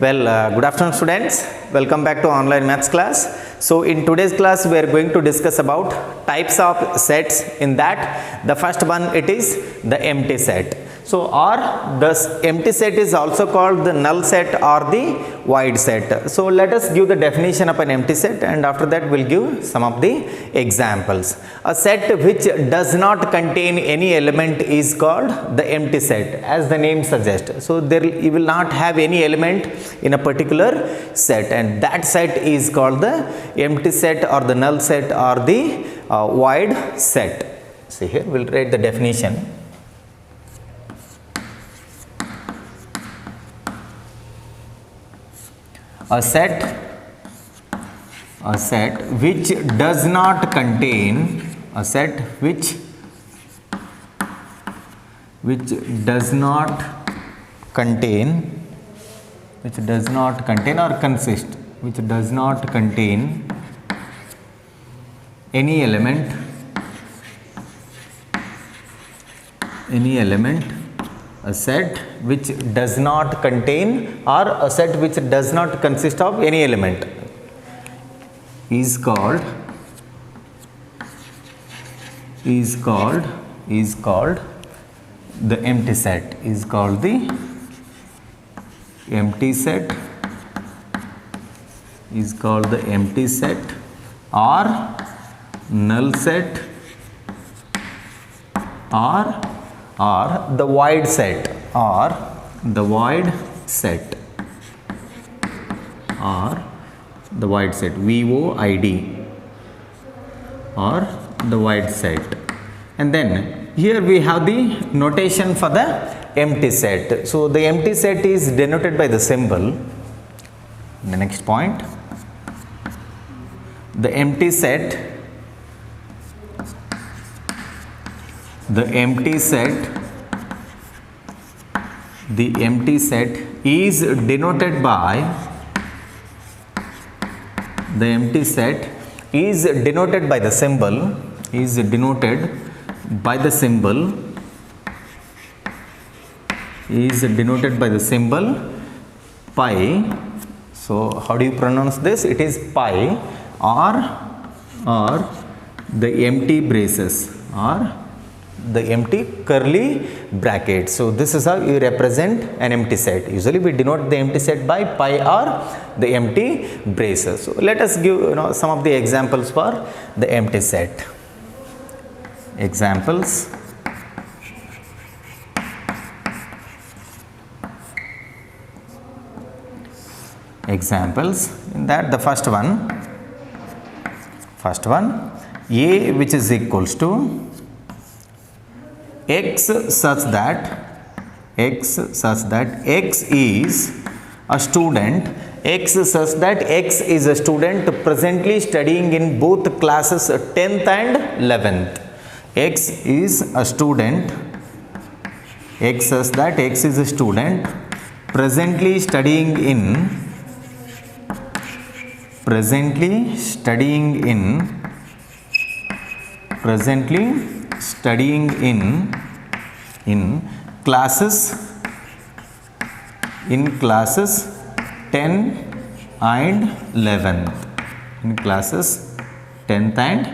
Good afternoon students. Welcome back to online maths class. So in today's class we are going to discuss about types of sets. In that the first one it is the empty set. So or the empty set is also called the null set or the void set. So let us give the definition of an empty set and after that we'll give some of the examples. A set which does not contain any element is called the empty set, as the name suggests. So there you will not have any element in a particular set, and that set is called the empty set or the null set or the void set. See here we'll write the definition. A set which does not contain any element a set which does not contain or a set which does not consist of any element is called the empty set, or null set or the void set VOID or the void set. And then here we have the notation for the empty set. So the empty set is denoted by the symbol. The next point, the empty set is denoted by the symbol pi. So how do you pronounce this? It is pi or the empty braces or the empty curly brackets. So this is how you represent an empty set. Usually we denote the empty set by pi or the empty braces. So let us give some of the examples for the empty set. Examples. In that the first one A which is equals to x such that x is a student presently studying in both classes 10th and 11th. X is a student presently studying in classes 10 and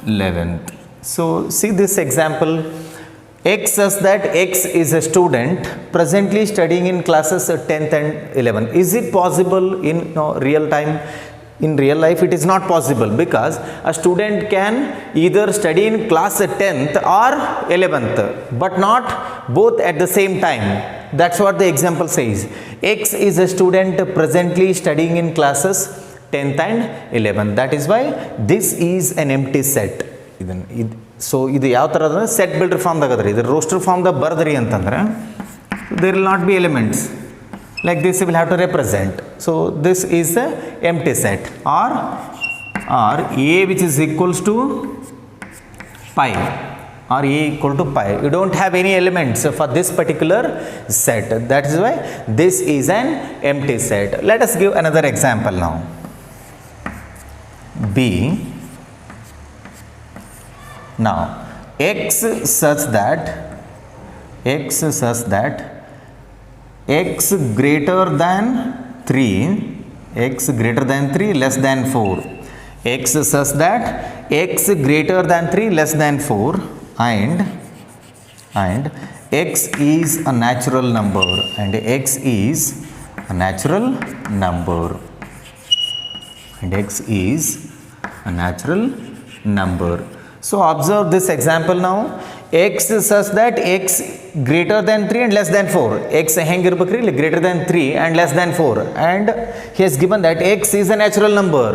11th. So see this example. X says that X is a student presently studying in classes 10th and 11th. Is it possible in real time? In real life it is not possible, because a student can either study in class 10th or 11th but not both at the same time. That's what the example says. X is a student presently studying in classes 10th and 11th. That is why this is an empty set. So ಇದು ಯಾವ ತರ ಅಂದ್ರೆ set builder form ದಾಗ ಅದರಿ, ಇದು roster form ದಾಗ ಬರದ್ರಿ ಅಂತಂದ್ರೆ there will not be elements. Like this you will have to represent. So this is the empty set, or A which is equals to pi or A equal to pi. You don't have any elements for this particular set. That is why this is an empty set. Let us give another example now. B. Now x such that x greater than 3, x greater than 3 less than 4, x such that x greater than 3 less than 4 and x is a natural number and x is a natural number and x is a natural number. So observe this example now. X such that x greater than 3 and less than 4. X ಹೆಂಗಿರ್ಬೇಕ್ರಿ ಇಲ್ಲಿ greater than 3 and less than 4 and he has given that x is a natural number.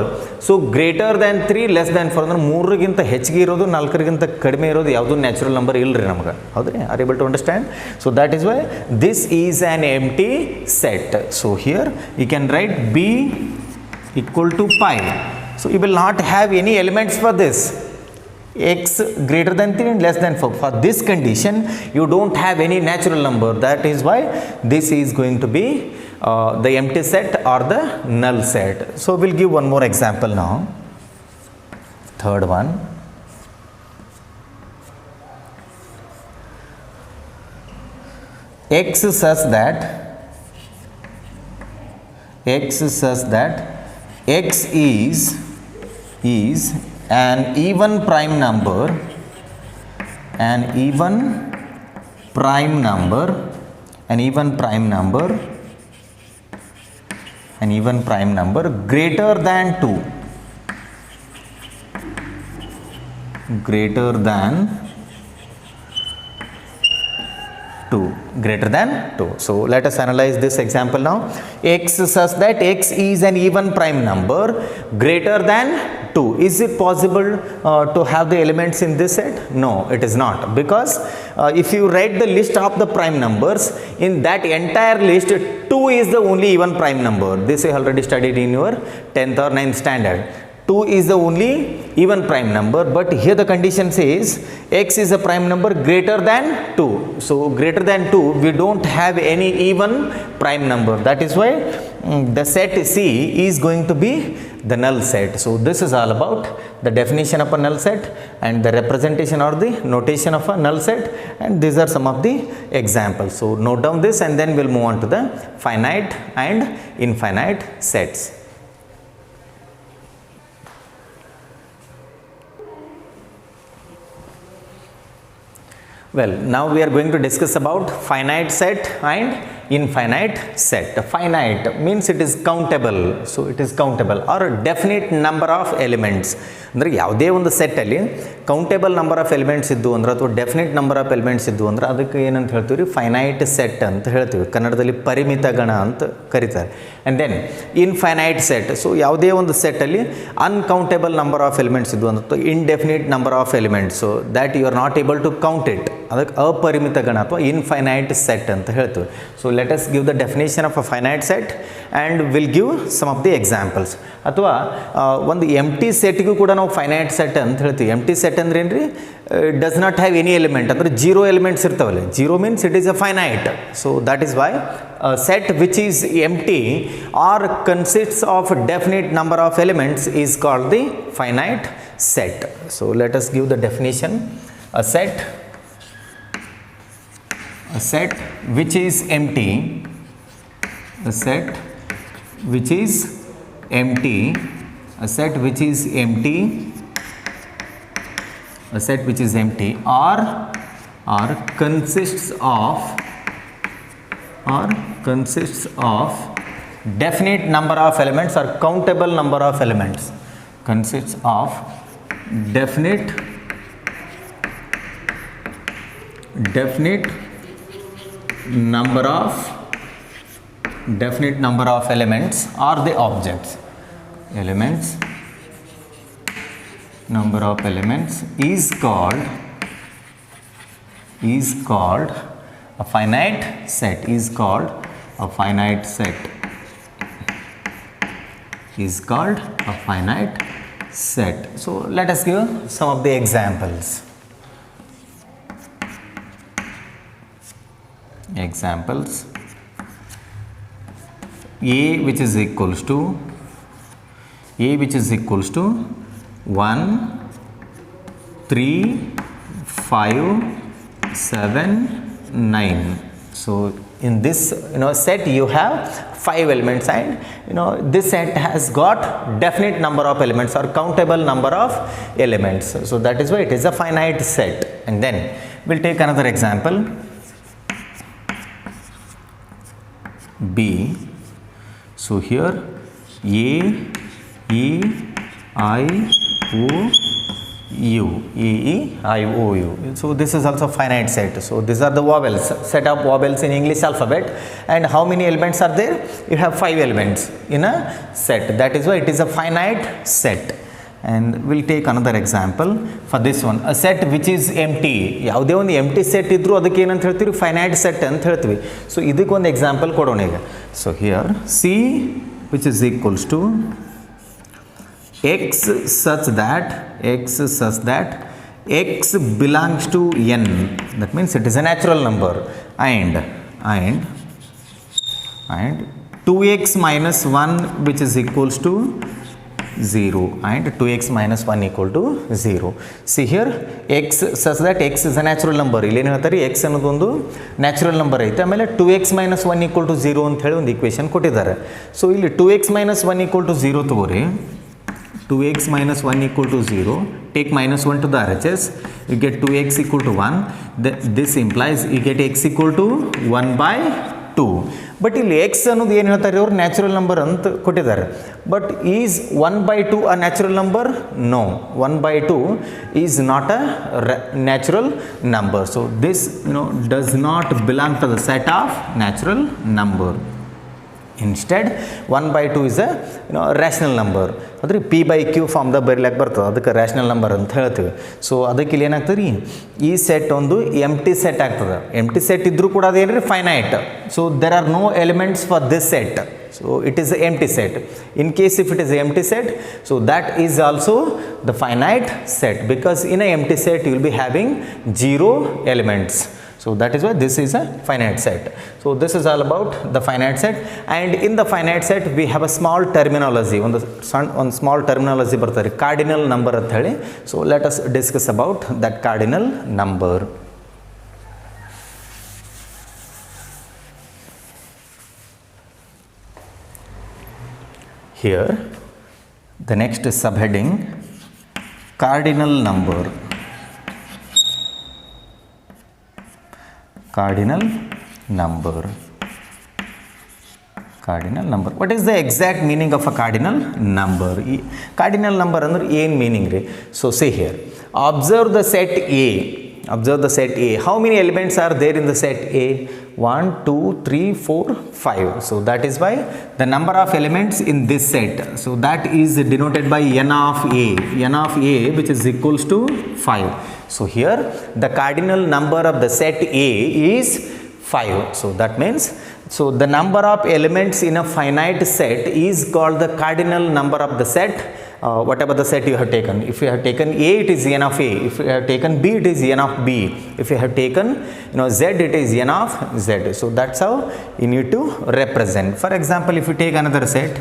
So greater than 3 less than 4 ಅಂದ್ರೆ 3ಗಿಂತ ಹೆಚ್ಚಿಗೆ ಇರೋದು 4ಗಿಂತ ಕಡಿಮೆ ಇರೋದು ಯಾವುದು natural number ಇಲ್ಲರಿ ನಮಗೆ ಹೌದ್ರಿ. Are able to understand? So that is why this is an empty set. So here you can write b equal to pi. So you will not have any elements for this. X greater than 3 and less than 4. For this condition, you don't have any natural number. That is why this is going to be the empty set or the null set. So we'll give one more example now. Third one. X such that x is an even prime number greater than 2 So let us analyze this example now. X such that x is an even prime number greater than 2. Is it possible to have the elements in this set? No, it is not, because if you write the list of the prime numbers, in that entire list 2 is the only even prime number. This I already studied in your 10th or 9th standard. 2 is the only even prime number, but here the condition says x is a prime number greater than 2. So greater than 2, we don't have any even prime number. That is why the set C is going to be the null set. So this is all about the definition of a null set and the representation or the notation of a null set, and these are some of the examples. So note down this and then we'll move on to the finite and infinite sets. Well, now we are going to discuss about finite set and infinite set. Finite means it is countable. So it is countable or a definite number of elements. ಅಂದರೆ ಯಾವುದೇ ಒಂದು ಸೆಟ್ಟಲ್ಲಿ countable number of elements ಇದ್ದು ಅಂದ್ರೆ ಅಥವಾ definite number of elements ಇದ್ದು ಅಂದ್ರೆ ಅದಕ್ಕೆ ಏನಂತ ಹೇಳ್ತೀವಿ ರೀ, ಫೈನೈಟ್ ಸೆಟ್ ಅಂತ ಹೇಳ್ತೀವಿ. ಕನ್ನಡದಲ್ಲಿ ಪರಿಮಿತ ಗಣ ಅಂತ ಕರೀತಾರೆ. And then infinite set. So ಯಾವುದೇ ಒಂದು ಸೆಟ್ಟಲ್ಲಿ ಅನ್ಕೌಂಟೇಬಲ್ ನಂಬರ್ ಆಫ್ ಎಲಿಮೆಂಟ್ಸ್ ಇದ್ದು ಅಂದ್ರೆ indefinite number of elements, so that you are not able to count it, ಅದಕ್ಕೆ ಅಪರಿಮಿತ ಗಣ ಅಥವಾ ಇನ್ಫೈನೈಟ್ ಸೆಟ್ ಅಂತ ಹೇಳ್ತೀವಿ. So let us give the definition of a finite set and will give some of the examples. ಅಥವಾ ಒಂದು ಎಂಟಿ ಸೆಟ್ಗೂ ಕೂಡ ನಾವು ಫೈನೈಟ್ ಸೆಟ್ ಅಂತ ಹೇಳ್ತೀವಿ. ಎಂಟಿ ಸೆಟ್ ಅಂದ್ರೆ ಏನು ರೀ, does not have any element ಅಂದರೆ ಜೀರೋ ಎಲಿಮೆಂಟ್ಸ್ ಇರ್ತಾವಲ್ಲ. Zero means it is a finite. So that is why set which is empty or consists of a definite number of elements is called the finite set. So let us give the definition. A set which is empty, a set which is empty, a set which is empty, a set which is empty or consists of definite number of elements or countable number of elements, consists of definite number of elements or the objects. Number of elements is called a finite set. Is called a finite set. Is called a finite set. So let us give some of the examples. A which is equals to 1 3 5 7 9. So in this set you have 5 elements, and this set has got definite number of elements or countable number of elements. So that is why it is a finite set. And then we'll take another example, B. So here A, E, I, O, U, E, E, I, O, U. So this is also finite set. So these are the vowels, set of vowels in English alphabet. And how many elements are there? You have 5 elements in a set. That is why it is a finite set. And we'll take another example for this one, a set which is empty. ಯಾವುದೇ ಒಂದು ಎಂಟಿ set ಇದ್ರೂ ಅದಕ್ಕೆ ಏನಂತ ಹೇಳ್ತೀವಿ, finite set ಅಂತ ಹೇಳ್ತೀವಿ. So ಇದಕ್ಕೊಂದು example ಕೊಡೋಣ ಈಗ. So here C which is equals to x such that x belongs to n, that means it is a natural number, and 2x minus 1 which is equals to 0, and 2x minus 1 equal to 0. See here, x such that x is a natural number. ಇಲ್ಲಿ ಏನು ಹೇಳ್ತಾರೆ, x ಅನ್ನೋದು ಒಂದು natural number ಐತೆ. ಆಮೇಲೆ 2x minus 1 equal to 0 ಅಂತ ಹೇಳಿ ಒಂದು ಈಕ್ವೇಷನ್ ಕೊಟ್ಟಿದ್ದಾರೆ. ಸೊ ಇಲ್ಲಿ 2x minus 1 equal to 0 ತಗೋರಿ. 2x minus 1 equal to 0, take minus 1 to the RHS, you get 2x equal to 1. This implies you get x equal to 1 by 2. But ಇಲ್ಲಿ x ಅನ್ನೋದು ಏನು ಹೇಳ್ತಾರೆ ಅವರು, ನ್ಯಾಚುರಲ್ ನಂಬರ್ ಅಂತ ಕೊಟ್ಟಿದ್ದಾರೆ. But is 1 by 2 a natural number? No, 1 by 2 is not a natural number. So this does not belong to the set of natural number. Instead 1 by 2 is a rational number. ಅಂದರೆ P by Q ಫಾರ್ಮ್ದಾಗ ಬರೀಲಾಕ ಬರ್ತದೆ, ಅದಕ್ಕೆ rational number ಅಂತ ಹೇಳ್ತೀವಿ. So ಅದಕ್ಕೆ ಇಲ್ಲಿ ಏನಾಗ್ತದೆ ರೀ, ಈ ಸೆಟ್ ಒಂದು ಎಂಟಿ ಸೆಟ್ ಆಗ್ತದೆ. ಎಂಟಿ ಸೆಟ್ ಇದ್ರೂ ಕೂಡ ಅದೇನು ರೀ, finite. So there are no elements for this set. So it is an empty set. In case if it is an empty set, so that is also the finite set, because in an empty set you will be having 0 elements. So that is why this is a finite set. So this is all about the finite set. And in the finite set we have a small terminology. On small terminology bartare, cardinal number anta heli. So let us discuss about that cardinal number. Here the next subheading, cardinal number. Cardinal number. Cardinal number. What is the exact meaning of a cardinal number? Cardinal number ಅಂದ್ರೆ ಏನು meaning ರೀ? So see here, observe the set A. Observe the set A. How many elements are there in the set A? 1, 2, 3, 4, 5. So that is why the number of elements in this set, so that is denoted by n of A. N of A which is equals to 5. So here the cardinal number of the set A is 5. So that means, so the number of elements in a finite set is called the cardinal number of the set. Whatever the set you have taken. If you have taken A, it is n of A. If you have taken B, it is n of B. If you have taken Z, it is n of Z. So that's how you need to represent. For example, if you take another set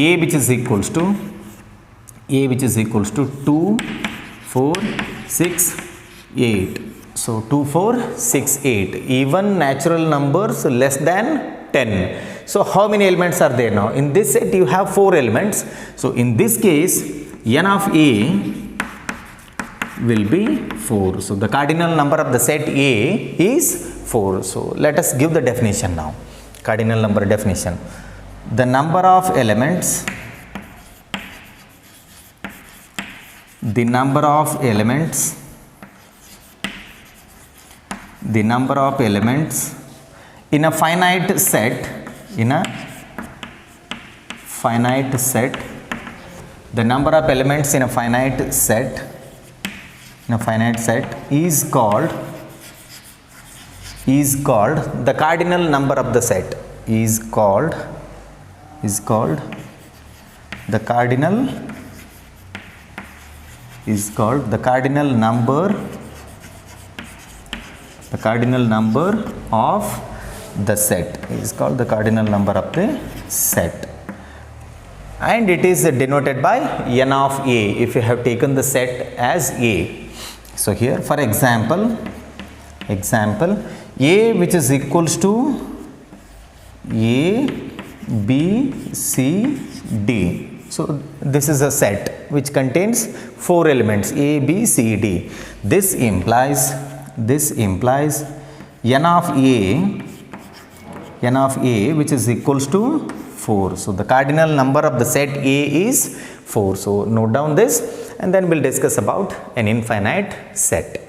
A which is equals to 2, 4, 6, 8. So 2, 4, 6, 8. Even natural numbers less than 10. So how many elements are there now? In this set you have 4 elements. So in this case n of A will be 4. So the cardinal number of the set A is 4. So let us give the definition now. Cardinal number definition. The number of elements in a finite set, the number of elements in a finite set is called the cardinal number of the set. Is called the cardinal number of the set. Is called the cardinal number of the set, and it is denoted by n of A if you have taken the set as A. So here for example A which is equals to A, B, C, D. So this is a set which contains 4 elements A, B, C, D. This implies n of A which is equals to 4. So the cardinal number of the set A is 4. So note down this and then we'll discuss about an infinite set.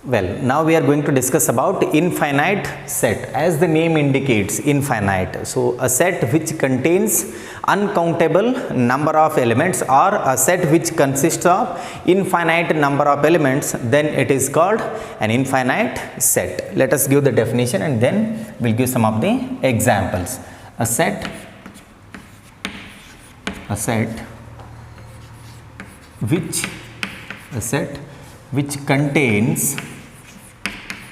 Well, now we are going to discuss about infinite set. As the name indicates, infinite. So a set which contains uncountable number of elements, or a set which consists of infinite number of elements, then it is called an infinite set. Let us give the definition and then we'll give some of the examples. A set which contains infinite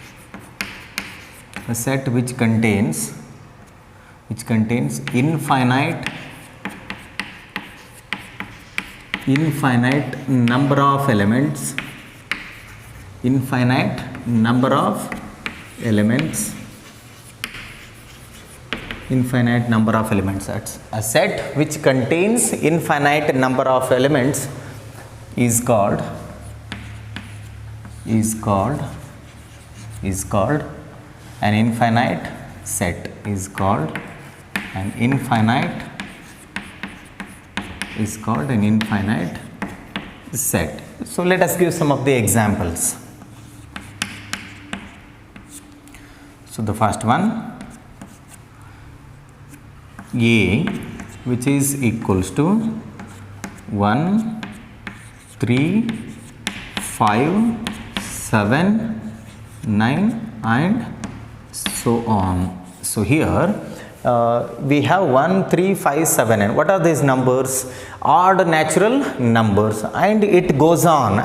number of elements, That's a set which contains infinite number of elements is called an infinite set. An infinite set. So let us give some of the examples. So the first one, A which is equals to 1, 3, 5, 7, 9 and so on. So here we have 1, 3, 5, 7 and what are these numbers? Odd natural numbers, and it goes on.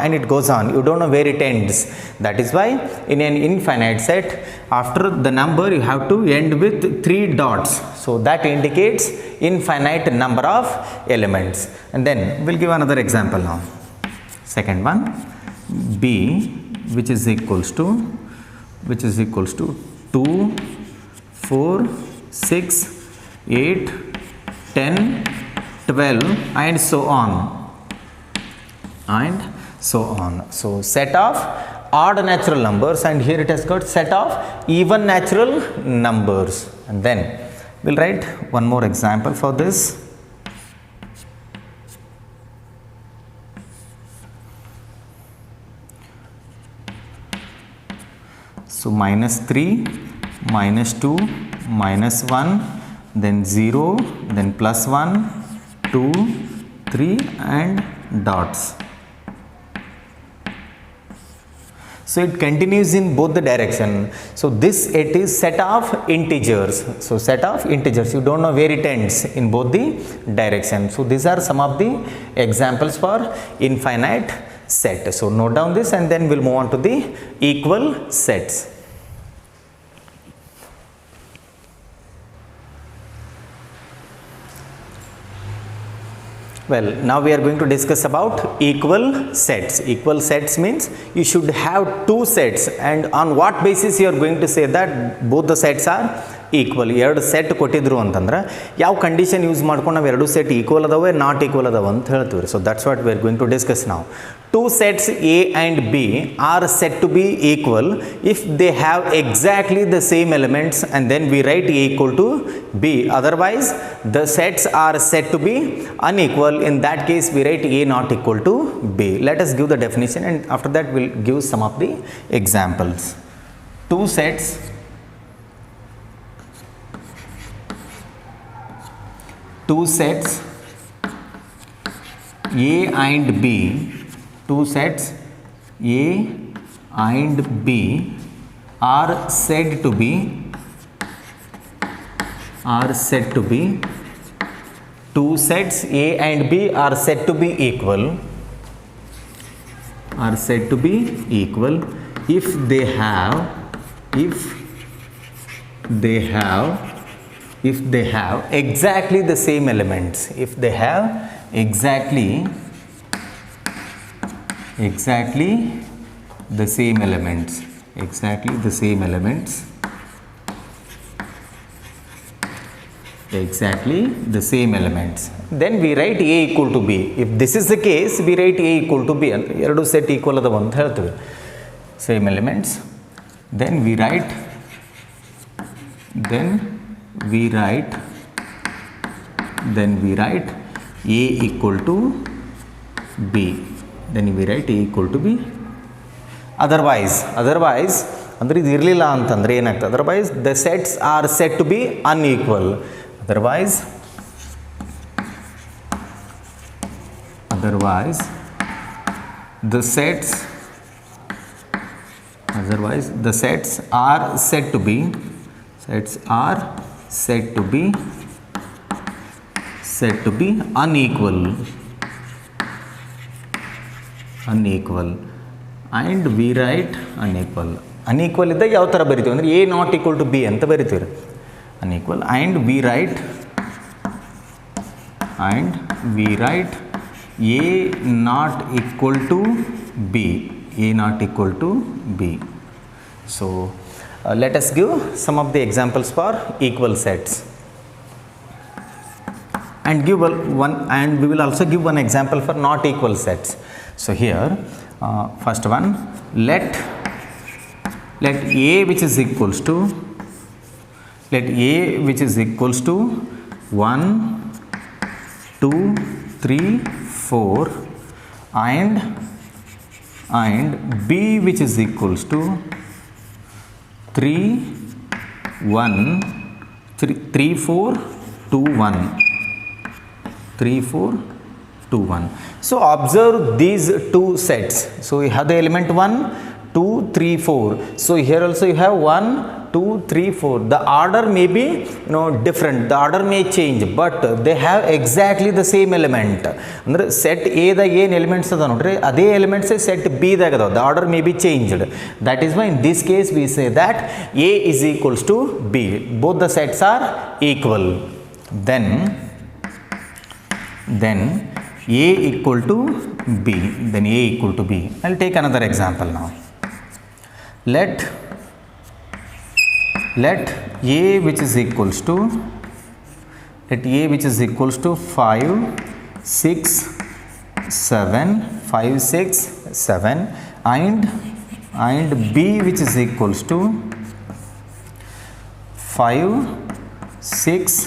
You don't know where it ends. That is why in an infinite set, after the number you have to end with 3 dots. So that indicates infinite number of elements. And then we'll give another example now. Second one, B which is equals to 2, 4, 6, 8, 10, 12 and so on. So set of odd natural numbers, and here it has got set of even natural numbers. And then we'll write one more example for this. So minus 3, minus 2, minus 1, then 0, then plus 1, 2, 3 and dots. So it continues in both the direction. So it is set of integers. You don't know where it ends in both the directions. So these are some of the examples for infinite set. So note down this and then we'll move on to the equal sets. Well, now we are going to discuss about equal sets. Equal sets means you should have 2 sets, and on what basis you are going to say that both the sets are equal. ಎರಡು set ಕೊಟ್ಟಿದ್ರು ಅಂತಂದ್ರೆ ಯಾವ condition use ಮಾಡ್ಕೊಂಡು ನಾವು ಎರಡು set equal ಅದಾವೆ not equal ಅದಾವೆ ಅಂತ ಹೇಳ್ತೀವಿ. So that's what we are going to discuss ನಾವು. 2 sets A and B are said to be equal if they have exactly the same elements, and then we write A equal to B. Otherwise the sets are said to be unequal. In that case we write A not equal to B. Let us give the definition and after that we'll give some of the examples. 2 sets A and B, 2 sets A and B are said to be 2 sets A and B are said to be equal if they have exactly the same elements. If they have exactly exactly the same elements, exactly the same elements, exactly the same elements. Then we write A equal to B. If this is the case, we write A equal to B. ಎರಡು set equal ಅದಾವ ಅಂತ ಹೇಳ್ತೀವಿ. Same elements. Then we write A equal to B. Then we write A equal to B. Otherwise ಅಂದರೆ ಇದು ಇರಲಿಲ್ಲ ಅಂತಂದರೆ ಏನಾಗ್ತದೆ? Otherwise the sets are said to be unequal. Otherwise the sets are said to be unequal and we write unequal ಇದ್ದಾಗ ಯಾವ ಥರ ಬರಿತೀವಿ ಅಂದರೆ A not equal to B ಅಂತ ಬರಿತೀವಿ. Unequal and we write A not equal to B. So let us give some of the examples for equal sets and we will also give one example for not equal sets. So here first one, let A which is equals to 1 2 3 4 and B which is equals to 3 4 2 1. So observe these two sets. So you have the element 1 2 3 4. So here also you have 1 2 3 4. The order may be different, the order may change, but they have exactly the same element. Andre set A ದಾಗ ಏನು elements ಅದ ನೋಡ್ರಿ ಅದೇ elements set B ದಾಗ ಅದಾವ. The order may be changed. That is why in this case we say that A is equals to B. Both the sets are equal. Then A equal to B. Then A equal to B. I'll take another example now. Let A which is equals to 5 6 7 and B which is equals to 5 6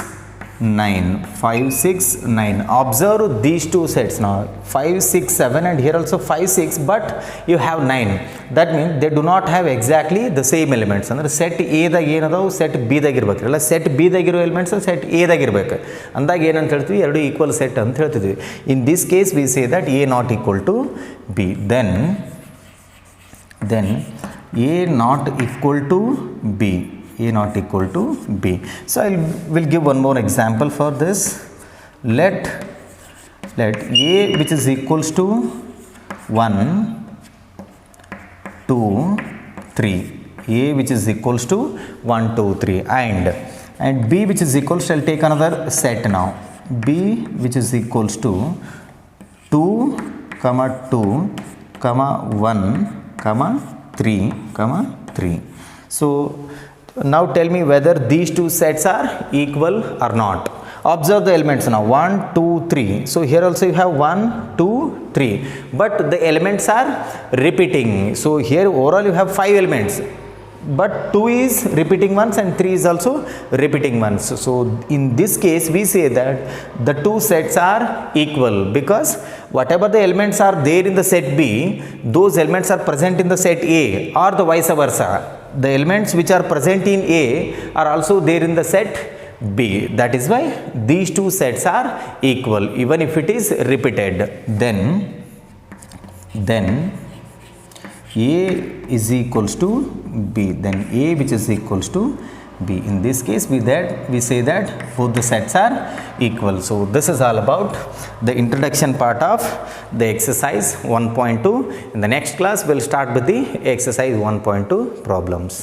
9. Observe these two sets now, 5 6 7 and here also 5 6, but you have 9. That means they do not have exactly the same elements. Andre set A ದಾಗ ಏನದಾವು set B ದಾಗ ಇರಬೇಕಲ್ಲ, set B ದಾಗ ಇರೋ elements set A ದಾಗ ಇರಬೇಕು ಅಂದಾಗ ಏನಂತ ಹೇಳ್ತೀವಿ, ಎರಡು ಈಕ್ವಲ್ ಸೆಟ್ ಅಂತ ಹೇಳ್ತಿದ್ವಿ. In this case we say that A not equal to B. Then A not equal to B. So I will give one more example for this. Let A which is equals to 1 2 3. A which is equals to 1 2 3 and B which is equals to, I'll take another set now. B which is equals to 2 1 3. So now tell me whether these two sets are equal or not. Observe the elements now, 1 2 3. So here also you have 1 2 3, but the elements are repeating. So here overall you have 5 elements, but 2 is repeating once and 3 is also repeating once. So in this case we say that the two sets are equal because whatever the elements are there in the set B, those elements are present in the set A or the vice versa. The elements which are present in A are also there in the set B. That is why these two sets are equal even if it is repeated. Then A is equals to B. Then A which is equals to B. In this case we say that both the sets are equal. So this is all about the introduction part of the exercise 1.2. In the next class we'll start with the exercise 1.2 problems.